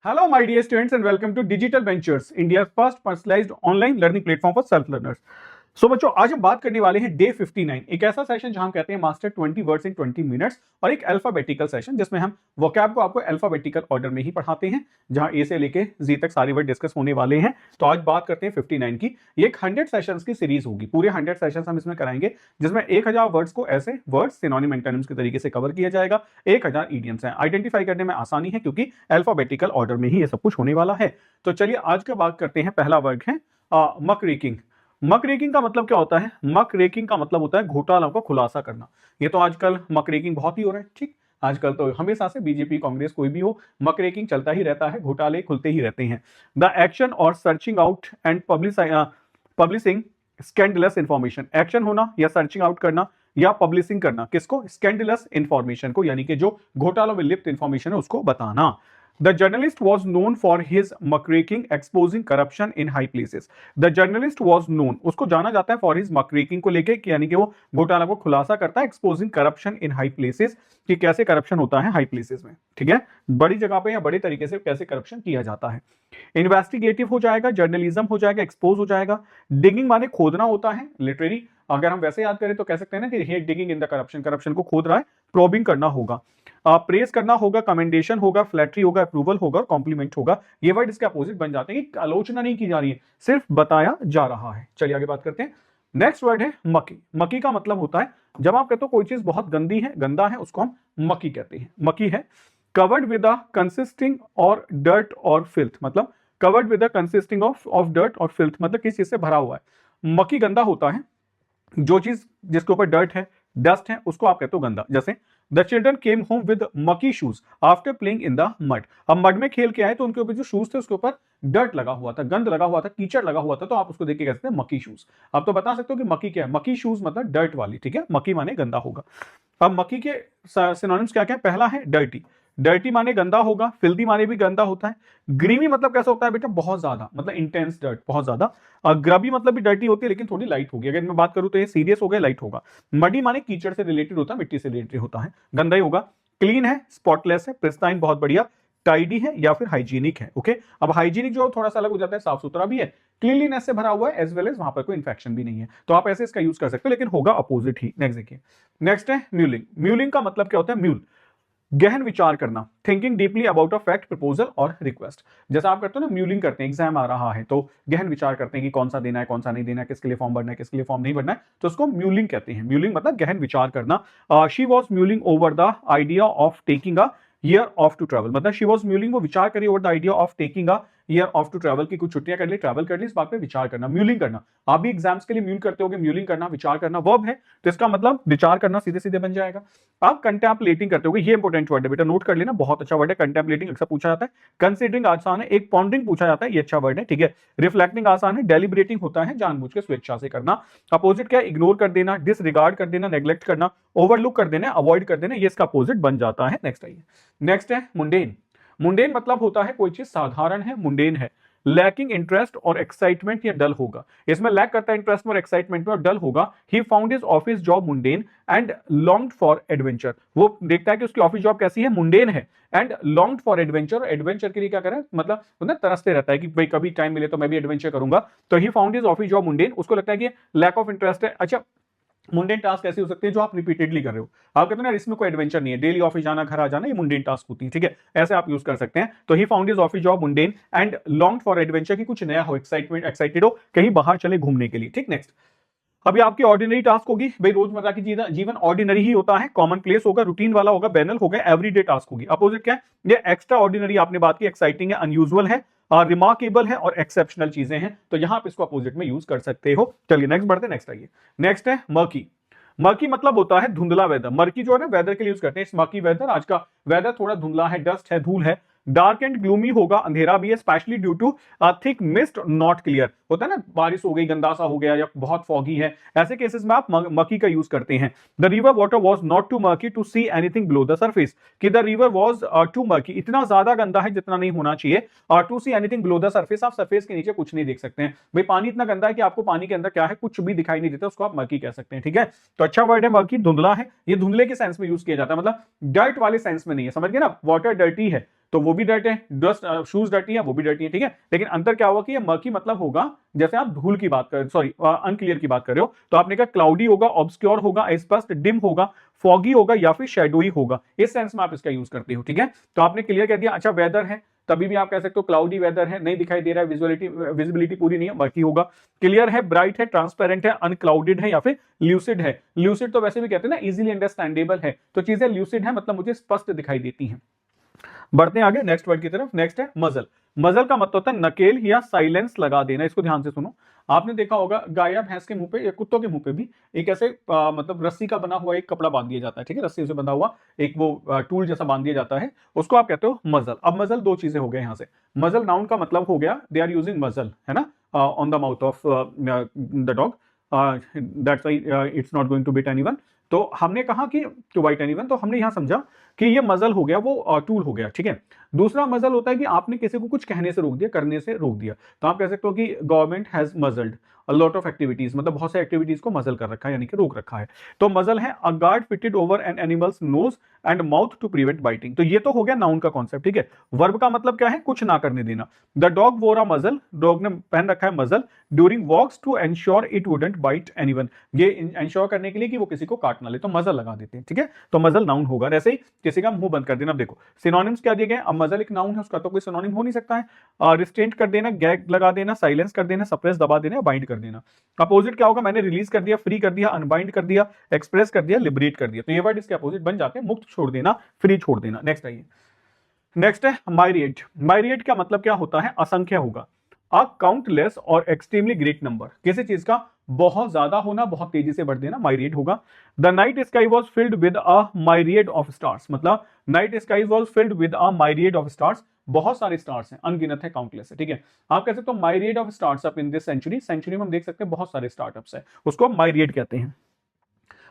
Hello, my dear students, and welcome to Digital Ventures, India's first personalized online learning platform for self-learners. सो बच्चों, आज हम बात करने वाले हैं डे 59, एक ऐसा सेशन जहां हम कहते हैं मास्टर 20 वर्ड्स इन 20 मिनट्स, और एक अल्फाबेटिकल सेशन जिसमें हम वोकैब को आपको अल्फाबेटिकल ऑर्डर में ही पढ़ाते हैं, जहां ए से लेके जी तक सारे वर्ड डिस्कस होने वाले हैं। तो आज बात करते हैं 59 की। ये एक 100 सेशंस की सीरीज होगी, पूरे 100 सेशंस हम इसमें कराएंगे, जिसमें 1000 वर्ड्स को ऐसे वर्ड्स सिनोनिम एंटोनिम्स के तरीके से कवर किया जाएगा। 1000 इडियम्स हैं, आइडेंटिफाई करने में आसानी है क्योंकि अल्फाबेटिकल ऑर्डर में ही ये सब कुछ होने वाला है। तो चलिए आज का बात करते हैं। पहला वर्ड है मक रेकिंग। मक रेकिंग का मतलब क्या होता है? मक रेकिंग का मतलब होता है घोटालों को खुलासा करना। ये तो आजकल मक रेकिंग बहुत ही हो रहा है, ठीक। आजकल तो हमेशा से बीजेपी कांग्रेस कोई भी हो, मक रेकिंग चलता ही रहता है, घोटाले खुलते ही रहते हैं। द एक्शन और searching out and publishing scandalous information. Action होना या सर्चिंग आउट करना या पब्लिशिंग करना, किसको? स्कैंडलस इंफॉर्मेशन को, यानी कि जो घोटालों में लिप्त इंफॉर्मेशन है उसको बताना। The journalist was known for his muckraking, exposing corruption in high places. The journalist was known, उसको जाना जाता है for his muckraking को लेके, यानी कि वो घोटाला को खुलासा करता है, exposing corruption in high places, कि कैसे करप्शन होता है हाई प्लेसेस में, ठीक है, बड़ी जगह पे या बड़े तरीके से कैसे करप्शन किया जाता है। इन्वेस्टिगेटिव हो जाएगा, जर्नलिज्म हो जाएगा, एक्सपोज हो जाएगा। डिगिंग माने खोदना होता है, लिटरेरी अगर हम वैसे याद करें तो कह सकते हैं ना कि he digging in the corruption, corruption को खोद रहा है, प्रोबिंग करना होगा। प्रेस करना होगा, कमेंडेशन होगा, फ्लैटरी होगा, अप्रूवल होगा, कॉम्प्लीमेंट होगा। ये वर्ड इसके अपोजिट बन जाते हैं कि आलोचना नहीं की जा रही है, सिर्फ बताया जा रहा है। चलिए आगे बात करते हैं। नेक्स्ट वर्ड है मकी। मकी का मतलब होता है जब आप कहते हो कोई चीज बहुत गंदी है, गंदा है, उसको हम मकी कहते हैं। मकी है कवर्ड विद अ कंसिस्टिंग और डर्ट और फिल्थ, मतलब covered with a consisting of dirt और फिल्थ, मतलब किस चीज से भरा हुआ है। मकी गंदा होता है जो चीज जिसके ऊपर डर्ट है, डस्ट है, उसको आप कहते हो गंदा। जैसे the children came home with mucky shoes after playing in the mud. अब मड में खेल के आए तो उनके ऊपर जो शूज थे उसके ऊपर डर्ट लगा हुआ था, गंद लगा हुआ था, कीचड़ लगा हुआ था, तो आप उसको देख के कह सकते हैं मकी शूज। आप तो बता सकते हो कि मकी क्या है। मकी शूज मतलब डर्ट वाली, ठीक है, मकी माने गंदा होगा। अब मकी के सिनोनिम्स क्या क्या है? पहला है डर्टी। डर्टी माने गंदा होगा, फिल्दी माने भी गंदा होता है। ग्रीमी मतलब कैसा होता है बेटा? बहुत ज्यादा, मतलब इंटेंस डर्ट, बहुत ज्यादा। और ग्रबी मतलब भी डर्टी होती है लेकिन थोड़ी लाइट होगी। अगर मैं बात करूं तो ये सीरियस हो गया, लाइट होगा। मडी माने कीचड़ से रिलेटेड होता है, मिट्टी से रिलेटेड होता है, गंदा ही होगा। क्लीन है, स्पॉटलेस है, प्रिस्टाइन बहुत बढ़िया, टाइडी है या फिर हाइजीनिक है। ओके, अब हाइजीनिक जो थोड़ा सा अलग हो जाता है, साफ सुथरा भी है, क्लीनलीनेस से भरा हुआ है, एज वेल एज वहां पर कोई इंफेक्शन भी नहीं है, तो आप ऐसे इसका यूज कर सकते हो, लेकिन होगा अपोजिट ही। नेक्स्ट देखिए। नेक्स्ट है म्यूलिंग। म्यूलिंग का मतलब क्या होता है? म्यूल, गहन विचार करना, thinking deeply about a fact, proposal और रिक्वेस्ट। जैसा आप करते हो ना, म्यूलिंग करते हैं, एग्जाम आ रहा है तो गहन विचार करते हैं कि कौन सा देना है, कौन सा नहीं देना है, किसके लिए फॉर्म भरना है, किसके लिए फॉर्म नहीं भरना है, तो उसको म्यूलिंग कहते हैं। म्यूलिंग मतलब गहन विचार करना। She was mulling over the idea of taking a year off to travel, मतलब शी वॉज म्यूलिंग, वो विचार करी over the idea of taking a year off to travel, की कुछ छुट्टियां कर ली, ट्रैवल कर ली, इस बात पे विचार करना, म्यूलिंग करना। आप भी एग्जाम्स के लिए म्यूल करते होगे, म्यूलिंग करना, विचार करना वर्ब है, तो इसका मतलब विचार करना सीधे सीधे बन जाएगा। आप कंटेम्पलेटिंग करते होगे, ये इंपॉर्टेंट वर्ड है बेटा, नोट कर लेना, बहुत अच्छा वर्ड है। कंटेम्पलेटिंग अक्सर पूछा जाता है। कंसीडरिंग आसान है, एक पॉन्डरिंग पूछा जाता है, ये अच्छा वर्ड है, ठीक है। रिफ्लेक्टिंग आसान है, डेलिब्रेटिंग होता है जानबूझ के स्वेच्छा से करना। अपोजिट क्या है? इग्नोर कर देना, डिसरिगार्ड कर देना, नेग्लेक्ट करना, ओवरलुक कर देना, अवॉइड कर देना, ये इसका अपोजिट बन जाता है। नेक्स्ट आइए। नेक्स्ट है मुंडेन। मुंडेन मतलब होता है कोई चीज साधारण है, मुंडेन है। लैकिंग इंटरेस्ट और एक्साइटमेंट या डल होगा, इसमें लैक करता है इंटरेस्ट में और एक्साइटमेंट में, और डल होगा। He found his office job mundane and longed for adventure. वो देखता है कि उसकी ऑफिस जॉब कैसी है, मुंडेन है, and longed for adventure, adventure के लिए क्या करे, मतलब तरसते रहता है कि भाई कभी टाइम मिले तो मैं भी एडवेंचर करूंगा। तो he found his office job mundane, उसको लगता है कि लैक ऑफ इंटरेस्ट है। अच्छा, मुंडेन टास्क ऐसी हो सकती है जो आप रिपीटेडली कर रहे हो, आप कहते हैं ना इसमें कोई एडवेंचर नहीं है, डेली ऑफिस जाना घर आ जाना, ये मुंडेन टास्क होती है, ठीक है, ऐसे आप यूज कर सकते हैं। तो he found his office job mundane and longed for adventure, की कुछ नया हो, एक्साइटमेंट, एक्साइटेड हो, कहीं बाहर चले घूमने के लिए, ठीक। नेक्स्ट, अभी आपकी ऑर्डिनरी टास्क होगी, भाई रोजमर्रा की जीवन ऑर्डिनरी ही होता है, कॉमन प्लेस होगा, रूटीन वाला होगा, बैनल होगा, एवरीडे टास्क होगी। अपोजिट क्या है? ये एक्स्ट्रा ऑर्डिनरी आपने बात की, एक्साइटिंग है, अनयूजुअल है, रिमार्केबल है और एक्सेप्शनल चीजें हैं, तो यहां आप इसको अपोजिट में यूज कर सकते हो। चलिए नेक्स्ट बढ़ते हैं। नेक्स्ट आइए। नेक्स्ट है मर्की। मर्की मतलब होता है धुंधला वेदर। मर्की जो है ना वेदर के लिए यूज करते हैं, मर्की वेदर, आज का वेदर थोड़ा धुंधला है, डस्ट है, धूल है। डार्क एंड ग्लूमी होगा, अंधेरा भी है, specially due to thick mist, not clear, होता है ना बारिश हो गई, गंदा सा हो गया या बहुत फॉगी है, ऐसे केसेस में आप मर्की का यूज करते हैं। The river water was not too murky to see anything below the surface, कि the river was too murky, इतना ज्यादा गंदा है जितना नहीं होना चाहिए, to see anything below the surface, आप सरफेस के नीचे कुछ नहीं देख सकते हैं। भाई पानी इतना गंदा है कि आपको पानी के अंदर क्या है कुछ भी दिखाई नहीं देता, उसको आप मर्की कह सकते हैं, ठीक है। तो अच्छा वर्ड है मर्की, धुंधला है, ये धुंधले के सेंस में यूज किया जाता है, मतलब डर्ट वाले सेंस में नहीं है, समझ गए ना, वाटर डर्टी है, तो वो भी डर्ट है, डस्ट शूज डर्टी है, वो भी डर्टी है, ठीक है। लेकिन अंतर क्या होगा कि ये मर्की मतलब होगा जैसे आप धूल की बात कर, सॉरी अनक्लियर की बात कर रहे हो, तो आपने कहा क्लाउडी होगा, ऑब्सक्योर होगा, अस्पष्ट, डिम होगा, फॉगी होगा या फिर शेडोई होगा, इस सेंस में आप इसका यूज करते हो, ठीक है। तो आपने क्लियर कह दिया। अच्छा वेदर है, तभी भी आप कह सकते हो क्लाउडी वेदर है, नहीं दिखाई दे रहा है, विजिबिलिटी पूरी नहीं है, बाकी होगा। क्लियर है, ब्राइट है, ट्रांसपेरेंट है, अनक्लाउडेड है या फिर ल्यूसिड है। ल्यूसिड तो वैसे भी कहते हैं ना इजीली अंडरस्टैंडेबल है, तो चीजें ल्यूसिड है मतलब मुझे स्पष्ट दिखाई देती हैं। बढ़ते हैं आगे नेक्स्ट वर्ड की तरफ। नेक्स्ट है मजल। मजल का मतलब होता है नकेल या साइलेंस लगा देना। इसको ध्यान से सुनो। आपने देखा होगा गाय या भैंस के मुंह पे या कुत्तों के मुंह पे भी एक ऐसे मतलब रस्सी का बना हुआ एक कपड़ा बांध दिया जाता है, ठीक है, रस्सी से बंधा हुआ एक वो टूल जैसा बांध दिया जाता है, उसको आप कहते हो मजल। अब मजल दो चीजें हो गए यहां से। मजल नाउन का मतलब हो गया दे आर यूजिंग मजल, है ना, on the mouth of the dog, that's why it's not going two bit anyone. तो हमने कहा कि टू बाइट एनीवन, तो हमने यहां समझा कि ये मजल हो गया, वो टूल हो गया, ठीक है। दूसरा मजल होता है कि आपने किसी को कुछ कहने से रोक दिया, करने से रोक दिया। तो आप कह सकते हो कि government has muzzled a lot of activities, मतलब बहुत से एक्टिविटीज को मजल कर रखा है, यानी कि रोक रखा है। तो मजल है a guard fitted over an animal's nose and mouth to prevent biting. तो ये तो हो गया नाउन का कॉन्सेप्ट, ठीक है। वर्ब का मतलब क्या है, कुछ ना करने देना। द डॉग वोर अ मजल, डॉग ने पहन रखा है muzzle during walks to ensure it wouldn't bite anyone, ये एंश्योर करने के लिए कि वो किसी को काट ना ले, तो मजल लगा देते हैं, ठीक है। तो मजल नाउन होगा। ऐसे ही किसी का मुंह बंद कर देना। अब देखो सिनोनिम्स क्या दिए गए। अब मजल एक नाउन है, उसका तो कोई सिनोनिम हो नहीं सकता है। रिस्ट्रेंट कर देना, गैग लगा देना, साइलेंस कर देना, सप्रेस दबा देना, बाइंड कर देना। अपोजिट क्या होगा, मैंने रिलीज कर दिया, फ्री कर दिया, अनबाइंड कर दिया, एक्सप्रेस कर दिया, लिबरेट कर दिया। तो ये वर्ड इसके अपोजिट बन जाते हैं, मुक्त छोड़ देना, फ्री छोड़ देना। नेक्स्ट आइए। नेक्स्ट है माइरिएट। माइरिएट का मतलब क्या होता है, असंख्य होगा। अ काउंटलेस और एक्सट्रीमली ग्रेट नंबर, किसी चीज का बहुत ज्यादा होना, बहुत तेजी से बढ़ देना, माइरिएट होगा। The night sky was filled with a myriad of stars, मतलब night sky was filled with a myriad of stars, बहुत सारे स्टार्स हैं, अनगिनत है, काउंटलेस है, ठीक है। आप कह सकते हो myriad of startup in this century. Century में हम देख सकते हैं बहुत सारे स्टार्टअप्स है, उसको माइरिएट कहते हैं।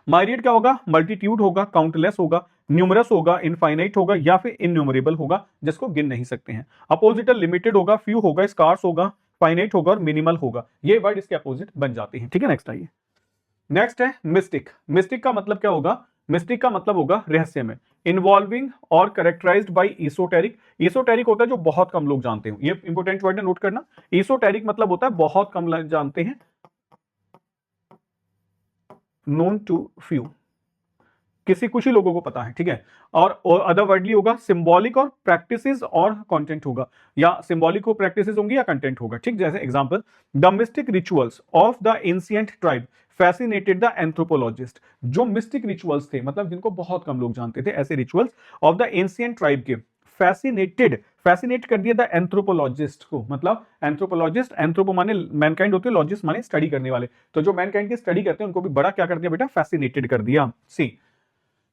माइरिएट क्या होगा, मल्टीट्यूड होगा, काउंटलेस होगा, न्यूमरस होगा, इनफाइनाइट होगा या फिर इनन्यूमरेबल होगा, जिसको गिन नहीं सकते हैं। अपोजिटल लिमिटेड होगा, फ्यू होगा, स्कार्स होगा, फाइनाइट होगा और मिनिमल होगा। ये वर्ड इसके अपोजिट बन जाते हैं, ठीक है। नेक्स्ट आइए। नेक्स्ट है मिस्टिक। मिस्टिक का मतलब क्या होगा, मिस्टिक का मतलब होगा रहस्य में, इन्वॉल्विंग और कैरेक्टराइज्ड बाय ईसोटेरिक। ईसोटेरिक होता है जो बहुत कम लोग जानते हो, ये इंपॉर्टेंट वर्ड है, नोट करना। ईसोटेरिक मतलब होता है बहुत कम लोग जानते हैं, नोन टू फ्यू, किसी कुछ ही लोगों को पता है, ठीक है। और अदर वर्डली होगा सिंबॉलिक और प्रैक्टिसेस और कंटेंट होगा, या सिंबॉलिक को प्रैक्टिसेस होंगी या कंटेंट होगा, ठीक। जैसे example, the mystic rituals of the ancient tribe fascinated the anthropologist. जो मिस्टिक रिचुअल्स थे, मतलब जिनको बहुत कम लोग जानते थे, ऐसे rituals of the ancient tribe के फैसिनेटेड, फैसिनेट कर दिया द एंथ्रोपोलॉजिस्ट को, मतलब एंथ्रोपोलॉजिस्ट, एंथ्रोपो माने मैनकाइंड होते हैं, लॉजिस्ट माने स्टडी करने वाले, तो जो मैनकाइंड की स्टडी करते हैं उनको भी बड़ा क्या कर दिया बेटा, फैसिनेटेड कर दिया। सी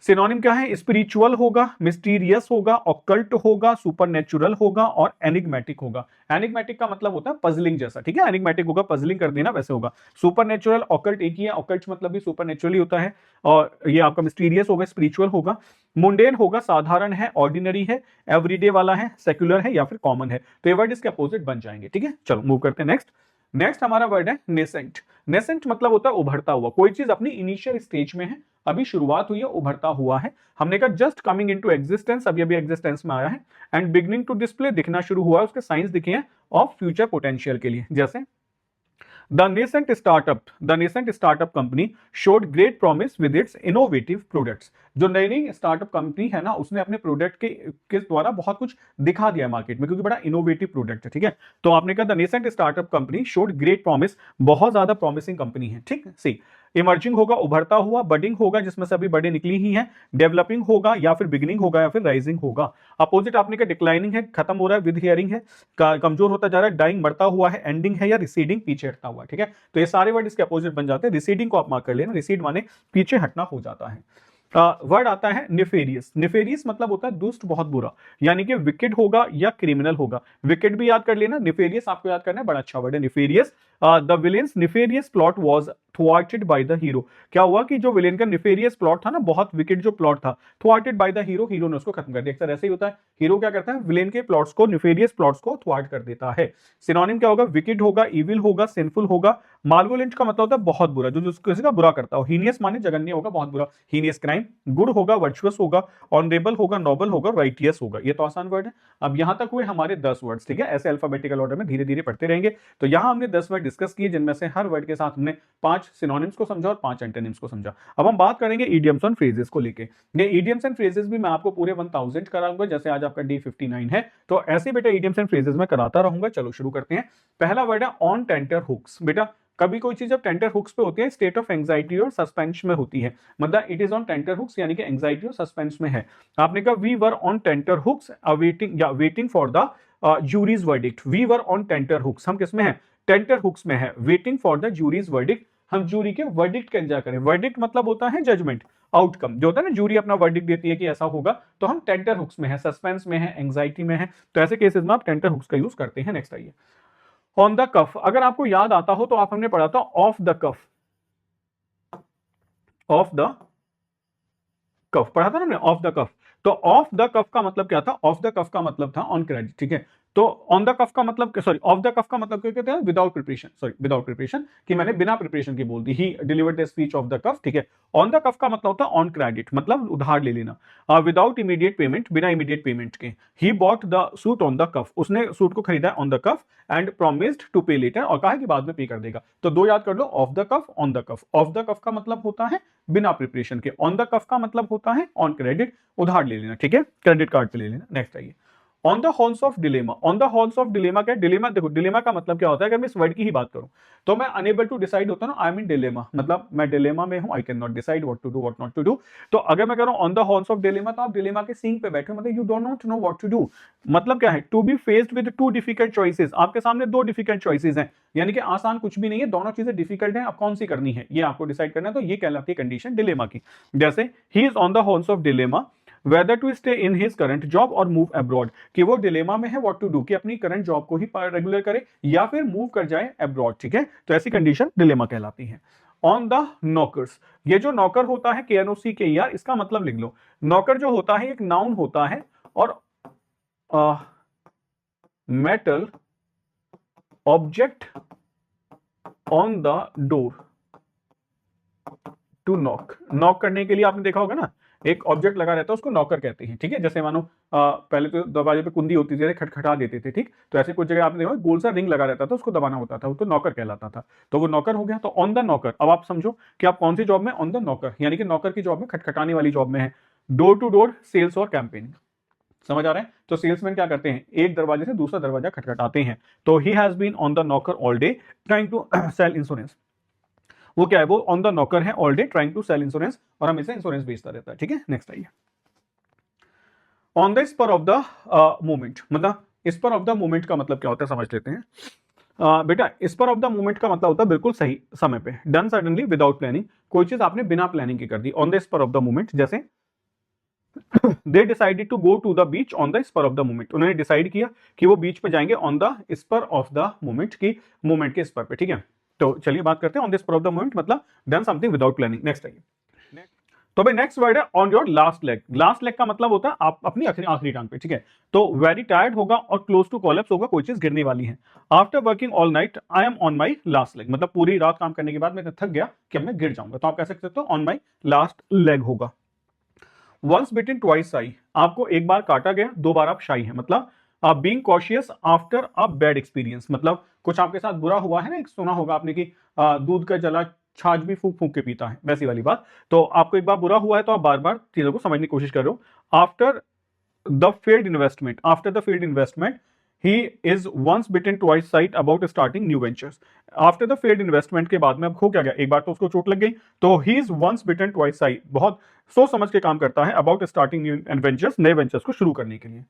सिनोनिम क्या है, स्पिरिचुअल होगा, मिस्टीरियस होगा, ऑकल्ट होगा, सुपरनेचुरल होगा और एनिग्मेटिक होगा। एनिग्मेटिक का मतलब होता है पजलिंग जैसा, ठीक है। एनिग्मेटिक होगा पजलिंग कर देना, वैसे होगा। सुपरनेचुरल, ऑकल्ट एक ही है, ऑकल्ट मतलब भी सुपरनेचुरली होता है। और ये आपका मिस्टीरियस होगा, स्पिरिचुअल होगा। मुंडेन होगा, साधारण है, ऑर्डिनरी है, एवरीडे वाला है, सेक्युलर है या फिर कॉमन है। तो ये वर्ड इसके अपोजिट बन जाएंगे, ठीक है। चलो मूव करते हैं नेक्स्ट। नेक्स्ट हमारा वर्ड है नेसेंट। नेसेंट मतलब होता है उभरता हुआ, कोई चीज अपनी इनिशियल स्टेज में है, अभी शुरुआत हुई है, उभरता हुआ है। हमने कहा जस्ट कमिंग इनटू एग्जिस्टेंस, अभी अभी एग्जिस्टेंस में आया है। एंड बिगनिंग टू डिस्प्ले, दिखना शुरू हुआ है, उसके साइंस दिखे हैं ऑफ फ्यूचर पोटेंशियल के लिए। जैसे The nascent startup company showed great promise with its innovative products. जो नई नई स्टार्टअप कंपनी है ना, उसने अपने प्रोडक्ट के द्वारा बहुत कुछ दिखा दिया मार्केट में, क्योंकि बड़ा इनोवेटिव प्रोडक्ट है, ठीक है। तो आपने कहा the nascent startup company showed great promise, बहुत ज्यादा प्रॉमिसिंग कंपनी है, ठीक। सी इमर्जिंग होगा, उभरता हुआ, बडिंग होगा, जिसमें से अभी बड़े निकली ही हैं, डेवलपिंग होगा या फिर बिगिनिंग होगा या फिर राइजिंग होगा। अपोजिट आपने कहा डिक्लाइनिंग है, खत्म हो रहा है, विद हियरिंग है, कमजोर होता जा रहा है, डाइंग मरता हुआ है, एंडिंग है या रिसीडिंग पीछे हटता हुआ, ठीक है। तो ये सारे वर्ड इसके अपोजिट बन जाते हैं। रिसीडिंग को आप मार्क कर लेना, रिसीड माने पीछे हटना हो जाता है। वर्ड आता है निफेरियस। निफेरियस मतलब होता है दुष्ट, बहुत बुरा, यानी कि विकेड होगा या क्रिमिनल होगा। विकेड भी याद कर लेना, निफेरियस आपको याद करना है, बड़ा अच्छा वर्ड है nefarious. The villain's nefarious plot was thwarted by the hero. क्या हुआ कि जो विलेन का निफेरियस प्लॉट था ना, बहुत विकेट जो प्लॉट था, थ्वार्टेड बाय द हीरो, हीरो ने उसको खत्म कर दिया। अक्सर ऐसे ही होता है, हीरो क्या करता है, विलेन के प्लॉट्स को, निफेरियस प्लॉट्स को थ्वार्ट कर देता है। सिनोनिम क्या होगा, विकेट होगा, इविल होगा, सिंफुल होगा। मालवोलेंट का मतलब होता है बहुत बुरा, जो किसी का बुरा करता हो। हीनियस माने जघन्य होगा, बहुत बुरा, हीनियस क्राइम। गुड होगा, वर्चुअस होगा, ऑनरेबल होगा, नोबल होगा, राइटियस होगा। ये तो आसान वर्ड है। अब यहां तक हुए हमारे 10 वर्ड्स, ठीक है। ऐसे अल्फाबेटिकल ऑर्डर में धीरे धीरे पढ़ते रहेंगे। तो यहां हमने 10 वर्ड डिस्कस किए, जिनमें से हर वर्ड के साथ हमने 5 सिनोनिम्स को समझा और 5 एंटोनिम्स को समझा। अब हम बात करेंगे इडियम्स एंड फ्रेजेस को लेके। ये इडियम्स एंड फ्रेजेस भी मैं आपको पूरे 1000 कराऊंगा, जैसे आज आपका डे 59 है, तो ऐसे बेटा इडियम्स एंड फ्रेजेस में कराता रहूंगा। चलो शुरू करते हैं। पहला वर्ड है ऑन टेंटर हुक्स। बेटा कभी कोई चीज जब टेंटर हुक्स पे होती है, स्टेट ऑफ एंजाइटी और सस्पेंस में होती है, मतलब it is on tenterhooks, यानी कि एंजाइटी और सस्पेंस में है। आपने कहा we were on tenterhooks awaiting या waiting for the jury's verdict. We were on tenterhooks, हम किसमें है, टेंटर हुक्स में है। Waiting for the jury's verdict, हम जूरी के वर्डिक्ट का इंतजार करें। वर्डिक्ट मतलब होता है जजमेंट, आउटकम जो होता है ना, जूरी अपना वर्डिक्ट देती है कि ऐसा होगा, तो हम टेंटर हुक्स में है, सस्पेंस में है, एंजाइटी में है। तो ऐसे केसेस में आप टेंटर हुक्स का यूज करते हैं। नेक्स्ट आइए, ऑन द कफ। अगर आपको याद आता हो तो आप हमने पढ़ा था off the cuff, off the cuff पढ़ा था ना हमने, ऑफ द कफ। तो ऑफ द कफ का मतलब क्या था, ऑफ द कफ का मतलब था ऑन क्रेडिट, ठीक है। तो ऑन द कफ का मतलब, सॉरी, ऑफ द कफ का मतलब क्या कहते हैं, without preparation, sorry without preparation, कि मैंने बिना प्रिपरेशन की बोल दी, he delivered the speech off the cuff, ठीक है। ऑन द कफ का मतलब होता है ऑन क्रेडिट, मतलब उधार ले लेना, विदाउट इमीडिएट पेमेंट, बिना इमीडिएट पेमेंट के। He bought the suit on the cuff, उसने सूट को खरीदा on the cuff, and promised to pay later, और कहा कि बाद में पे कर देगा। तो दो याद कर लो, off the cuff, on the cuff. Off the cuff का मतलब होता है बिना प्रिपरेशन के, ऑन द कफ का मतलब होता है ऑन क्रेडिट, उधार ले लेना, ठीक है, क्रेडिट कार्ड पे ले लेना। नेक्स्ट आइए, on the horns of dilemma. On the horns of dilemma क्या है, डिलेमा देखो, डिलेमा का मतलब क्या होता है, अगर मैं इस वर्ड की ही बात करूं तो मैं अनेबल टू डिसाइड होता हूं, आई एम इन डिलेमा, मतलब मैं डिलेमा में हूं, I can not decide what to do what not to do. तो अगर मैं कह रहा हूं on the horns of dilemma, तो आप डिलेमा के सींग पे बैठे हो, मतलब you don't not know what to do. मतलब क्या है, to be faced with two difficult choices, आपके सामने दो डिफिकल्ट चॉइसेस हैं, यानी कि आसान कुछ भी नहीं है, दोनों चीजें डिफिकल्ट हैं, अब कौन सी करनी है ये आपको डिसाइड करना है। तो ये कहलाती है कंडीशन डिलेमा की। जैसे ही is on the horns of dilemma whether to stay in his current job और मूव अब्रॉड, कि वो डिलेमा में है व्हाट टू डू, कि अपनी करंट जॉब को ही रेगुलर करे या फिर मूव कर जाए अब्रॉड, ठीक है। तो ऐसी कंडीशन डिलेमा कहलाती है। ऑन द नॉकर्स, ये जो नौकर होता है KNOCKER, इसका मतलब लिख लो। नौकर जो होता है एक नाउन होता है, और metal object on the door to knock. Knock करने के लिए आपने देखा होगा ना, एक ऑब्जेक्ट लगा रहता है, उसको नॉकर कहते हैं, ठीक है। जैसे मानो पहले तो दरवाजे पे कुंडी होती थी, खटखटा देते थे, ठीक। तो ऐसे कुछ जगह आपने देखा गोल सा रिंग लगा रहता था, उसको दबाना होता था, वो तो नॉकर कहलाता था। तो वो नॉकर हो गया। तो ऑन द नॉकर, अब आप समझो कि आप कौन सी जॉब में, ऑन द नॉकर, यानी कि नौकर की जॉब में, खटखटाने वाली जॉब में है। डोर टू डोर सेल्स और कैंपेनिंग, समझ आ रहा है। तो सेल्समैन क्या करते हैं, एक दरवाजे से दूसरा दरवाजा खटखटाते हैं। तो he has been on the knocker all day trying to sell insurance, वो क्या है, वो ऑन द नॉकर है all day trying to sell insurance, और हमेशा इंश्योरेंस बेचता रहता है, ठीक है। नेक्स्ट आइए, on the spur of the moment, मतलब स्पर ऑफ द मोमेंट का मतलब क्या होता है समझ लेते हैं। बेटा स्पर ऑफ द मोमेंट का मतलब होता है बिल्कुल सही समय पे, डन सडनली विदाउट प्लानिंग, कोई चीज आपने बिना प्लानिंग की कर दी, on the spur of the moment. जैसे they decided to go to the beach on the spur of the moment, उन्होंने डिसाइड किया कि वो बीच पे जाएंगे on the spur of the moment, की मोमेंट के स्पर पे, ठीक है। तो चलिए बात करते हैं on the spur of the moment, मतलब done something without planning. Next आइए, तो भाई नेक्स्ट वर्ड है on your last leg. Last leg का मतलब होता है आप अपनी आखिरी टांग पे, ठीक है। तो वेरी टायर्ड होगा और क्लोज टू कोलैप्स होगा, कोई चीज गिरने वाली है। After working all night I am on my last leg, मतलब पूरी रात काम करने के बाद मैं थक गया कि अब मैं गिर जाऊंगा, तो आप कह सकते हो ऑन माई लास्ट लेग होगा। वंस बिटन ट्वाइस शाई, आपको एक बार काटा गया, दो बार आप शाई है, मतलब being cautious after a bad experience, मतलब कुछ आपके साथ बुरा हुआ है ना, एक सुना होगा आपने कि दूध का जला छाछ भी फूंक फूंक के पीता है, वैसी वाली बात। तो आपको एक बार बुरा हुआ है तो आप बार बार चीजों को समझने की कोशिश कर रहे हो। After the failed investment, after the failed investment he is once bitten twice shy about starting new ventures. After the failed investment के बाद में अब खो क्या गया, एक बार तो उसको चोट लग गई, तो he is once bitten twice shy, बहुत सोच समझ के काम करता है, अबाउट स्टार्टिंग न्यू वेंचर्स, नए वेंचर्स को शुरू करने के लिए।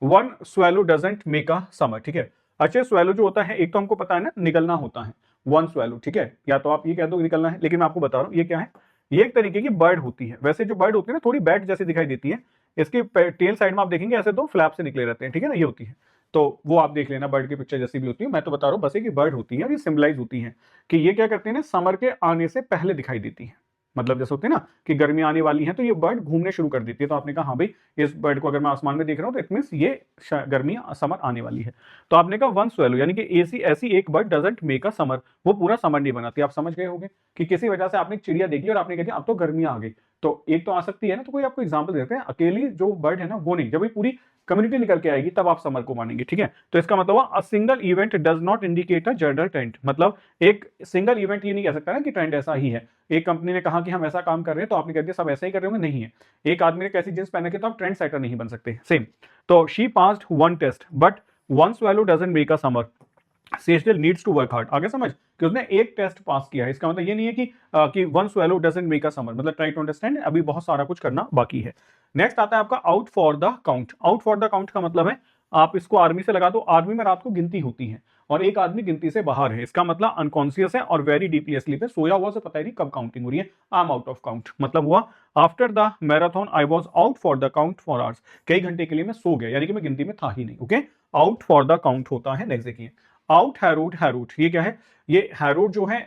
One swallow doesn't make a summer, ठीक है। अच्छे स्वेलो जो होता है, एक तो हमको पता है ना निगलना होता है, वन स्वेलो, ठीक है, या तो आप ये कह दो निकलना है, लेकिन मैं आपको बता रहा हूँ ये क्या है। ये एक तरीके की बर्ड होती है, वैसे जो बर्ड होती है ना थोड़ी बैट जैसी दिखाई देती है, इसकी टेल साइड में आप देखेंगे ऐसे दो फ्लैप से निकले रहते हैं, ठीक है ना, ये होती है। तो वो आप देख लेना, बर्ड की पिक्चर जैसी भी होती है, मैं तो बता रहा हूँ बस एक बर्ड होती है और ये सिंबलाइज होती है कि ये क्या करते हैं ना, समर के आने से पहले दिखाई देती है। मतलब जैसे होते हैं ना कि गर्मी आने वाली है तो ये बर्ड घूमने शुरू कर देती है, तो आपने कहा हाँ भाई इस बर्ड को अगर मैं आसमान में देख रहा हूँ तो इट मींस ये गर्मी समर आने वाली है। तो आपने कहा वन स्वेलो यानी कि ऐसी ऐसी एक bird doesn't make a summer, वो पूरा समर नहीं बनाती। आप समझ गए होंगे कि किसी वजह से आपने एक चिड़िया देखी और आपने कह दिया अब तो गर्मी आ गई, तो एक तो आ सकती है ना, तो कोई आपको एग्जाम्पल देते हैं, अकेली जो बर्ड है ना वो नहीं, जब ये पूरी कम्युनिटी निकल के आएगी तब आप समर को मानेंगे, ठीक है। तो इसका मतलब a single event does not indicate a general trend, मतलब एक सिंगल इवेंट ये नहीं कह सकता ना कि ट्रेंड ऐसा ही है। एक कंपनी ने कहा कि हम ऐसा काम कर रहे हैं तो आपने कह दिया सब ऐसा ही कर रहे होंगे, नहीं है। एक आदमी ने कैसी जींस पहन के तो आप ट्रेंड सेटर नहीं बन सकते, सेम। तो she passed one test but one swallow doesn't make a summer, she still needs to work hard. आगे समझ कि उसने एक टेस्ट पास किया है, इसका मतलब ये नहीं है कि one swallow doesn't make a summer, मतलब ट्राई टू अंडरस्टैंड, अभी बहुत सारा कुछ करना बाकी है। नेक्स्ट आता है आपका out for the count. Out for the count का मतलब है, आप इसको आर्मी से लगा दो, आर्मी में रात को गिनती होती है और एक आदमी गिनती से बाहर है, इसका मतलब अनकॉन्शियस है और वेरी डीपली स्लीप है, सोया हुआ से पता ही नहीं कब काउंटिंग हो रही है। I am out of count मतलब हुआ after the marathon I was out for the count for hours, कई घंटे के लिए मैं सो गया, यानी कि मैं गिनती में था ही नहीं। Okay, out for the count होता है। नेक्स्ट देखिए आउट हैरोड। हैरोड ये क्या है, ये हैरोड जो है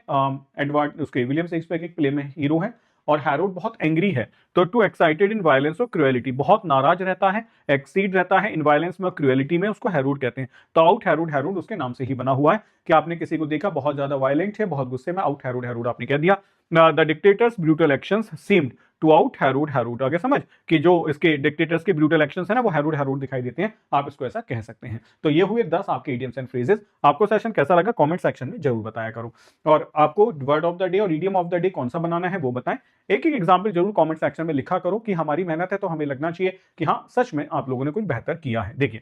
एडवर्ड उसके विलियम शेक्सपियर के प्ले में हीरो है और हैरोड बहुत एंग्री है, तो टू एक्साइटेड इन वायलेंस और क्रुएलिटी, बहुत नाराज रहता है, एक्सीड रहता है इन वायलेंस में और क्रुएलिटी में, उसको हैरोड कहते हैं। तो आउट हैरोड, हैरोड उसके नाम से ही बना हुआ है कि आपने किसी को देखा बहुत ज्यादा वायलेंट है, बहुत गुस्से में, आउट हैरोड, हैरोड आपने कह दिया। The dictator's brutal actions seemed to out Herod, Herod. आगे समझ कि जो इसके डिक्टेटर्स के ब्रूटल एक्शंस है ना वो हैरोड, हैरोड दिखाई देते हैं, आप इसको ऐसा कह सकते हैं। तो ये हुए 10 आपके इडियम्स एंड फ्रेजेस। आपको सेशन कैसा लगा कमेंट सेक्शन में जरूर बताया करो, और आपको वर्ड ऑफ द डे और इडियम ऑफ द डे कौन सा बनाना है वो बताएं। एक एक एग्जाम्पल जरूर कमेंट सेक्शन में लिखा करो कि हमारी मेहनत है तो हमें लगना चाहिए कि हाँ सच में आप लोगों ने कुछ बेहतर किया है। देखिए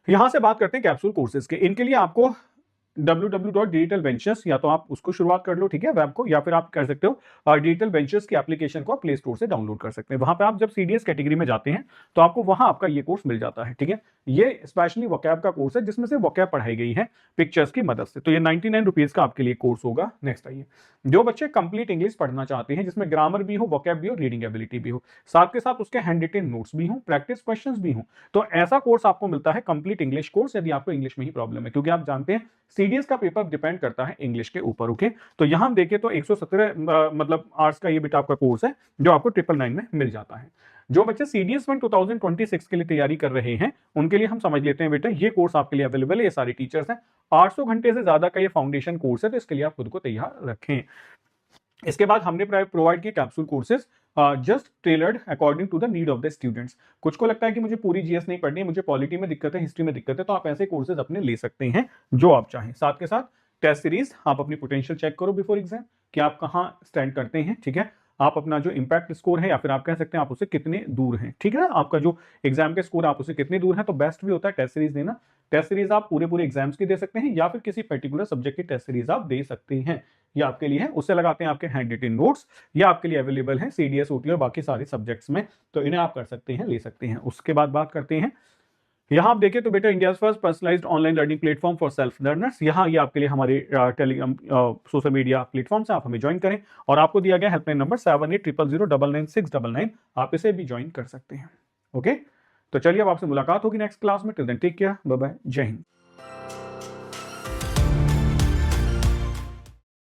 यहां से बात करते हैं कैप्सूल कोर्सेज के। इनके लिए आपको www.digitalventures या तो आप उसको शुरुआत कर लो, ठीक है, वेब को, या फिर आप कर सकते हो डिजिटल वेंचर्स की एप्लीकेशन को प्ले स्टोर से डाउनलोड कर सकते हैं। वहां पे आप जब सीडीएस कैटेगरी में जाते हैं तो आपको वहां आपका ये कोर्स मिल जाता है, ठीक है। ये स्पेशली वोकैब का कोर्स है जिसमें से वोकैब पढ़ाई गई है पिक्चर्स की मदद से, तो ये 99 रुपीज का आपके लिए कोर्स होगा। नेक्स्ट आइए, जो बच्चे कंप्लीट इंग्लिश पढ़ना चाहते हैं जिसमें ग्रामर भी हो, वोकैब भी हो, रीडिंग एबिलिटी भी हो, साथ के साथ उसके हैंड रिटन नोट्स भी हो, प्रैक्टिस क्वेश्चंस भी हो, तो ऐसा कोर्स आपको मिलता है कंप्लीट इंग्लिश कोर्स, यदि आपको इंग्लिश में ही प्रॉब्लम है, क्योंकि आप जानते हैं सीडीएस का पेपर डिपेंड करता है इंग्लिश के ऊपर। ओके, तो यहां हम देखें तो 117 मतलब आर्ट्स का ये बेटा आपका कोर्स है जो आपको 999 में मिल जाता है। जो बच्चे सीडीएस 1 2026 के लिए तैयारी कर रहे हैं उनके लिए हम समझ लेते हैं बेटा ये कोर्स आपके लिए अवेलेबल है, ये सारे टीचर्स हैं, 800 घंटे से ज्यादा का ये फाउंडेशन कोर्स है, तो इसके लिए आप खुद को तैयार रखें। इसके बाद हमने प्रोवाइड किए capsule courses just tailored according to the need of the students. कुछ को लगता है कि मुझे पूरी जीएस नहीं पढ़नी है, मुझे पॉलिटी में दिक्कत है, हिस्ट्री में दिक्कत है, तो आप ऐसे कोर्सेज अपने ले सकते हैं जो आप चाहें। साथ के साथ टेस्ट सीरीज आप अपनी पोटेंशियल चेक करो बिफोर एग्जाम कि आप कहाँ स्टैंड करते हैं, ठीक है। आप अपना जो इंपैक्ट स्कोर है या फिर आप कह सकते हैं आप उससे कितने दूर हैं, ठीक है ना, आपका जो एग्जाम के स्कोर आप उससे कितने दूर हैं। तो बेस्ट भी होता है टेस्ट सीरीज देना। टेस्ट सीरीज आप पूरे पूरे एग्जाम्स की दे सकते हैं या फिर किसी पर्टिकुलर सब्जेक्ट की टेस्ट सीरीज आप दे सकते हैं, ये आपके लिए है। उससे लगाते हैं आपके हैंड रिटन नोट्स, ये आपके लिए अवेलेबल है सीडीएस, ओटी और बाकी सारे सब्जेक्ट्स में, तो इन्हें आप कर सकते हैं, ले सकते हैं। उसके बाद बात करते हैं, यहाँ आप देखें तो बेटा India first personalised online learning platform for self learners, यहाँ ये आपके लिए हमारे टेलीग्राम सोशल मीडिया प्लेटफॉर्म से आप हमें ज्वाइन करें, और आपको दिया गया हेल्पलाइन नंबर 7800099699, आप इसे भी ज्वाइन कर सकते हैं। ओके, तो चलिए अब आपसे मुलाकात होगी नेक्स्ट क्लास में। Till then take care, bye bye, जय हिंद।